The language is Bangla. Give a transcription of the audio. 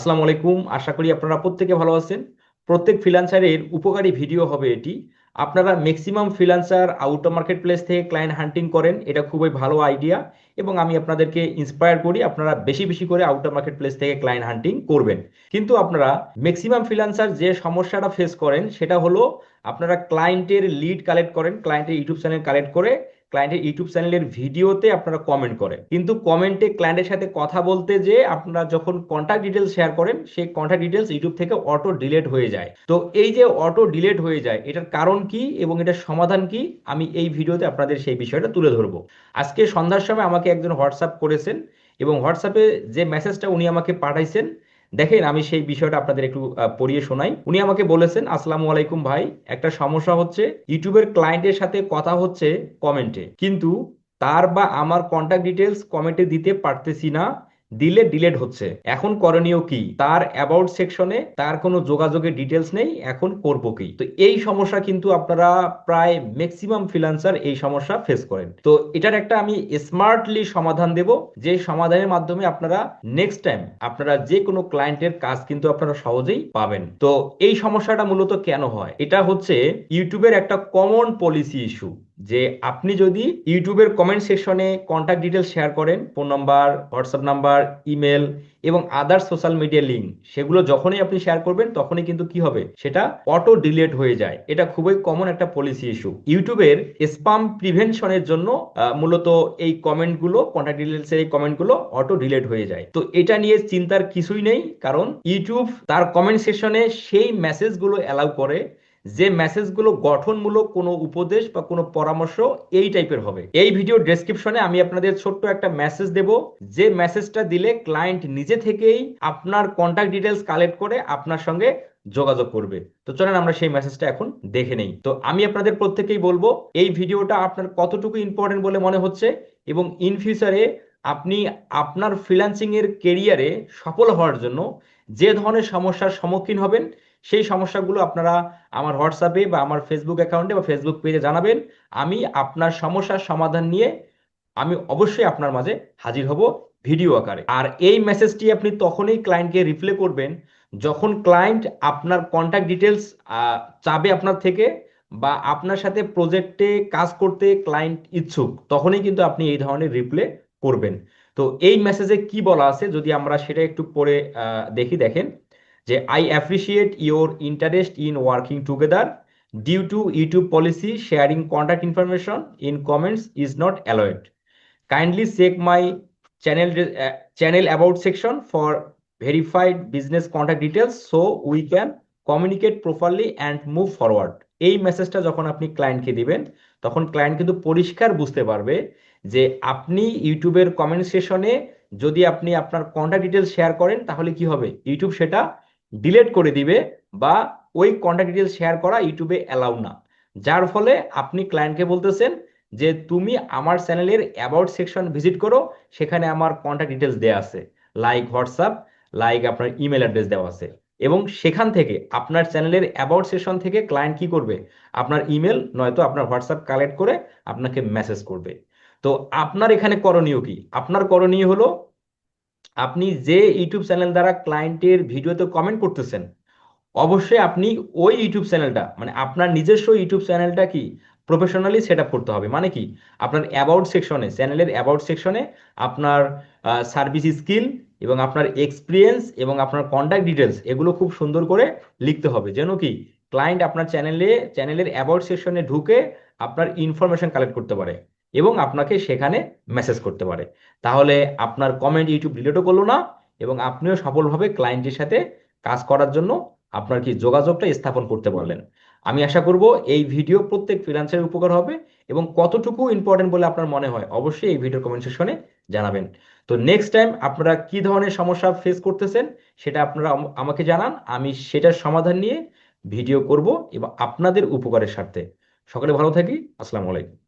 আসসালামু আলাইকুম। আশা করি আপনারা প্রত্যেকে ভালো আছেন। প্রত্যেক ফ্রিল্যান্সারের উপকারী ভিডিও হবে এটি। আপনারা maximum freelancer out of market place থেকে ক্লায়েন্ট হান্টিং করেন, এটা খুবই ভালো আইডিয়া। এবং আমি আপনাদেরকে ইন্সপায়ার করি আপনারা বেশি বেশি করে আউট অফ মার্কেট প্লেস থেকে ক্লায়েন্ট হান্টিং করবেন। কিন্তু আপনারা ম্যাক্সিমাম ফ্রিল্যান্সার যে সমস্যাটা ফেস করেন সেটা হলো আপনারা ক্লায়েন্টের লিড কালেক্ট করেন, ক্লায়েন্টের ইউটিউব চ্যানেল কালেক্ট করে ক্লায়েন্টের ইউটিউব চ্যানেলের ভিডিওতে আপনারা কমেন্ট করেন, কিন্তু কমেন্টে ক্লায়েন্টের সাথে কথা বলতে যে আপনারা যখন কন্ট্যাক্ট ডিটেলস শেয়ার করেন সেই কন্ট্যাক্ট ডিটেলস ইউটিউব থেকে অটো ডিলেট হয়ে যায়। তো এই যে অটো ডিলেট হয়ে যায় এটার কারণ কি এবং এটার সমাধান কি, আমি এই ভিডিওতে আপনাদের সেই বিষয়টা তুলে ধরবো। আজকে সন্ধ্যার সময় আমাকে একজন হোয়াটসঅ্যাপ করেছেন এবং হোয়াটসঅ্যাপে যে মেসেজটা উনি আমাকে পাঠাইছেন, দেখেন আমি সেই বিষয়টা আপনাদের একটু পড়িয়ে শোনাই। উনি আমাকে বলেছেন, আসসালামু আলাইকুম ভাই, একটা সমস্যা হচ্ছে ইউটিউবের ক্লায়েন্টের সাথে কথা হচ্ছে কমেন্টে, কিন্তু তার বা আমার কন্ট্যাক্ট ডিটেলস কমেন্টে দিতে পারতেছি না, দিলে ডিলেট হচ্ছে। এখন করণীয় কি? তার অ্যাবাউট সেকশনে তার কোনো যোগাযোগের ডিটেলস নেই, এখন করব কি? তো এই সমস্যা কিন্তু আপনারা প্রায় ম্যাক্সিমাম ফ্রিল্যান্সার এই সমস্যা ফেস করেন। তো এটার একটা আমি স্মার্টলি সমাধান দেব, যে সমাধানের মাধ্যমে আপনারা নেক্সট টাইম আপনারা যে কোনো ক্লায়েন্টের কাজ কিন্তু আপনারা সহজেই পাবেন। তো এই সমস্যাটা মূলত কেন হয়? এটা হচ্ছে ইউটিউবের একটা কমন পলিসি ইস্যু, যে আপনি যদি ইউটিউবের কমেন্ট সেকশনে কন্ট্যাক্ট ডিটেলস শেয়ার করেন, phone number, WhatsApp number, email এবং আদার সোশ্যাল মিডিয়া লিঙ্ক, সেগুলো যখনই আপনি শেয়ার করবেন তখনই কিন্তু কি হবে, সেটা অটো ডিলেট হয়ে যায়। এটা খুবই কমন একটা পলিসি ইস্যু। ইউটিউবের স্পাম প্রিভেনশনের জন্য মূলত এই কমেন্টগুলো, কন্ট্যাক্ট ডিটেলসের এই কমেন্টগুলো অটো ডিলেট হয়ে যায়। তো এটা নিয়ে চিন্তার কিছুই নেই, কারণ ইউটিউব তার কমেন্ট সেকশনে সেই মেসেজগুলো অ্যালাউ করে যে মেসেজগুলো গঠনমূলক, কোনো উপদেশ বা কোনো পরামর্শ এই টাইপের হবে। এই ভিডিও ডেসক্রিপশনে আমি আপনাদের ছোট্ট একটা মেসেজ দেব, যে মেসেজটা দিলে ক্লায়েন্ট নিজে থেকেই আপনার কন্ট্যাক্ট ডিটেলস কালেক্ট করে আপনার সঙ্গে যোগাযোগ করবে। তো চলেন আমরা সেই মেসেজটা এখন দেখে নেই। তো আমি আপনাদের প্রত্যেকেই বলবো, এই ভিডিওটা আপনার কতটুকু ইম্পর্টেন্ট বলে মনে হচ্ছে এবং ইন ফিউচারে আপনি আপনার ফ্রিল্যান্সিং এর কেরিয়ারে সফল হওয়ার জন্য যে ধরনের সমস্যার সম্মুখীন হবেন সেই সমস্যাগুলো আপনারা আমার হোয়াটসঅ্যাপে বা আমার ফেসবুক অ্যাকাউন্টে বা ফেসবুক পেজে জানাবেন। আমি আপনার সমস্যার সমাধান নিয়ে আমি অবশ্যই আপনার মাঝে হাজির হব ভিডিও আকারে। আর এই মেসেজটি আপনি তখনই ক্লায়েন্টকে রিপ্লাই করবেন যখন ক্লায়েন্ট আপনার কন্ট্যাক্ট ডিটেলস চাবে আপনার থেকে, বা আপনার সাথে প্রজেক্টে কাজ করতে ক্লায়েন্ট ইচ্ছুক, তখনই কিন্তু আপনি এই ধরনের রিপ্লাই করবেন। তো এই মেসেজে কি বলা আছে যদি আমরা সেটা একটু পড়ে দেখি, দেখেন যে I appreciate your interest in working together, due to YouTube policy sharing contact information in comments is not allowed, kindly check my channel channel about section for verified business contact details so we can communicate properly and move forward. এই মেসেজটা যখন আপনি ক্লায়েন্টকে দিবেন তখন ক্লায়েন্ট কিন্তু পরিষ্কার বুঝতে পারবে যে আপনি ইউটিউবের কমেন্ট সেশনে যদি আপনি আপনার কন্ট্যাক্ট ডিটেলস শেয়ার করেন তাহলে কি হবে, ইউটিউব সেটা ডিলেট করে দিবে, বা ওই কন্ট্যাক্ট ডিটেলস শেয়ার করা ইউটিউবে অ্যালাউ না। যার ফলে আপনি ক্লায়েন্টকে বলতেছেন যে তুমি আমার চ্যানেলের অ্যাবাউট সেকশন ভিজিট করো, সেখানে আমার কন্ট্যাক্ট ডিটেলস দেওয়া আছে, লাইক হোয়াটসঅ্যাপ, লাইক আপনার ইমেল অ্যাড্রেস দেওয়া আছে। এবং সেখান থেকে আপনার চ্যানেলের অ্যাবাউট সেকশন থেকে ক্লায়েন্ট কি করবে, আপনার ইমেল নয়তো আপনার হোয়াটসঅ্যাপ কালেক্ট করে আপনাকে মেসেজ করবে। তো আপনার এখানে করণীয় কি? আপনার করণীয় হলো আপনি যে ইউটিউব চ্যানেল দ্বারা ক্লায়েন্টের ভিডিওতে কমেন্ট করতেছেন, অবশ্যই আপনি ওই ইউটিউব চ্যানেলটা, মানে আপনার নিজস্ব ইউটিউব চ্যানেলটা কি প্রফেশনালি সেট আপ করতে হবে। মানে কি, আপনার অ্যাবাউট সেকশনে, চ্যানেলের অ্যাবাউট সেকশনে আপনার সার্ভিস স্কিল এবং আপনার এক্সপিরিয়েন্স এবং আপনার কন্ট্যাক্ট ডিটেলস এগুলো খুব সুন্দর করে লিখতে হবে, যেন কি ক্লায়েন্ট আপনার চ্যানেলের অ্যাবাউট সেকশনে ঢুকে আপনার ইনফরমেশন কালেক্ট করতে পারে এবং আপনাকে সেখানে মেসেজ করতে পারে। তাহলে আপনার কমেন্ট ইউটিউব ডিলিটও করলো না এবং আপনিও সফলভাবে ক্লায়েন্টের সাথে কাজ করার জন্য আপনার কি যোগাযোগটা স্থাপন করতে পারলেন। আমি আশা করব এই ভিডিও প্রত্যেক ফ্রিল্যান্সারের উপকার হবে এবং কতটুকু ইম্পর্টেন্ট বলে আপনার মনে হয় অবশ্যই এই ভিডিওর কমেন্ট সেকশনে জানাবেন। তো নেক্সট টাইম আপনারা কি ধরনের সমস্যা ফেস করতেছেন সেটা আপনারা আমাকে জানান, আমি সেটার সমাধান নিয়ে ভিডিও করব এবং আপনাদের উপকারের স্বার্থে। সকলে ভালো থাকি। আসসালামু আলাইকুম।